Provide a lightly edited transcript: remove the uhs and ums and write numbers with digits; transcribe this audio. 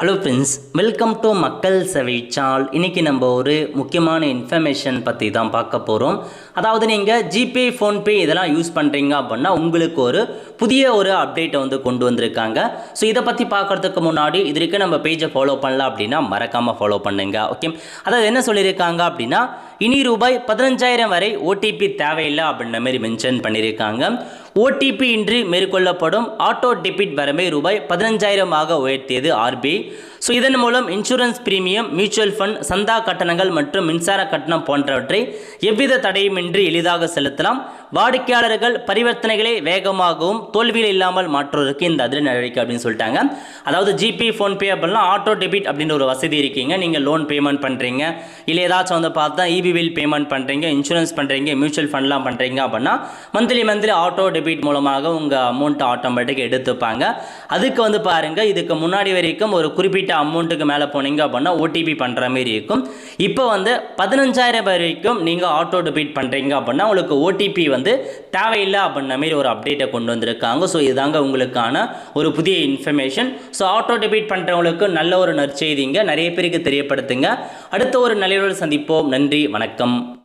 Hello friends, welcome to மக்கள் சேவை channel. இன்றைக்கி நம்ம ஒரு முக்கியமான இன்ஃபர்மேஷன் பற்றி தான் பார்க்க போகிறோம். அதாவது நீங்கள் ஜிபே, ஃபோன்பே இதெல்லாம் யூஸ் பண்ணுறீங்க அப்படின்னா உங்களுக்கு ஒரு புதிய ஒரு அப்டேட்டை கொண்டு வந்திருக்காங்க. ஸோ இதை பற்றி பார்க்குறதுக்கு முன்னாடி இது வரைக்கும் நம்ம பேஜை ஃபாலோ பண்ணல அப்படின்னா மறக்காமல் ஃபாலோ பண்ணுங்க. ஓகே, அதாவது என்ன சொல்லியிருக்காங்க அப்படின்னா இனி ரூபாய் 15,000 வரை ஓடிபி தேவையில்லை அப்படின்ற மாதிரி மென்ஷன் பண்ணியிருக்காங்க. ஓடிபி இன்றி மேற்கொள்ளப்படும் ஆட்டோ டெபிட் வரம்பை ரூபாய் 15,000 உயர்த்தியது ஆர்பிஐ. ஸோ இதன் மூலம் இன்சூரன்ஸ் பிரீமியம், மியூச்சுவல் ஃபண்ட், சந்தா கட்டணங்கள் மற்றும் மின்சார கட்டணம் போன்றவற்றை எவ்வித தடையுமின்றி எளிதாக செலுத்தலாம். வாடிக்கையாளர்கள் பரிவர்த்தனைகளை வேகமாகவும் தோல்வியில் இல்லாமல் மாற்றுவதற்கு இந்த அதிரடி நடவடிக்கை அப்படின்னு சொல்லிட்டாங்க. அதாவது ஜிபே, ஃபோன்பே அப்படின்னா ஆட்டோ டெபிட் அப்படின்ற ஒரு வசதி இருக்கீங்க. நீங்கள் லோன் பேமெண்ட் பண்ணுறீங்க, இல்லை ஏதாச்சும் பார்த்தா இபி பில் பேமெண்ட் பண்ணுறீங்க, இன்சூரன்ஸ் பண்ணுறீங்க, மியூச்சுவல் ஃபண்ட்லாம் பண்ணுறீங்க அப்படின்னா மந்த்லி ஆட்டோ டெபிட் மூலமாக உங்கள் அமௌண்ட் ஆட்டோமேட்டிக்காக எடுத்துப்பாங்க. அதுக்கு பாருங்கள், இதுக்கு முன்னாடி வரைக்கும் ஒரு குறிப்பிட்ட அமௌண்ட்டுக்கு மேலே போனீங்க அப்படின்னா ஓடிபி பண்ணுற மாதிரி இருக்கும். இப்போ 15,000 வரைக்கும் நீங்கள் ஆட்டோ டெபிட் பண்ணுறீங்க அப்படின்னா உங்களுக்கு ஓடிபி தேவையில்லை அப்படின்ற மாதிரி ஒரு அப்டேட்டை கொண்டு வந்திருக்காங்க. ஸோ இதுதாங்க உங்களுக்கான ஒரு புதிய இன்ஃபர்மேஷன். ஸோ ஆட்டோ டெபிட் பண்ணுறவங்களுக்கு நல்ல ஒரு நற்செய்திங்க, நிறைய பேருக்கு தெரியப்படுத்துங்க. அடுத்த ஒரு நல்ல சந்திப்போம். நன்றி, வணக்கம்.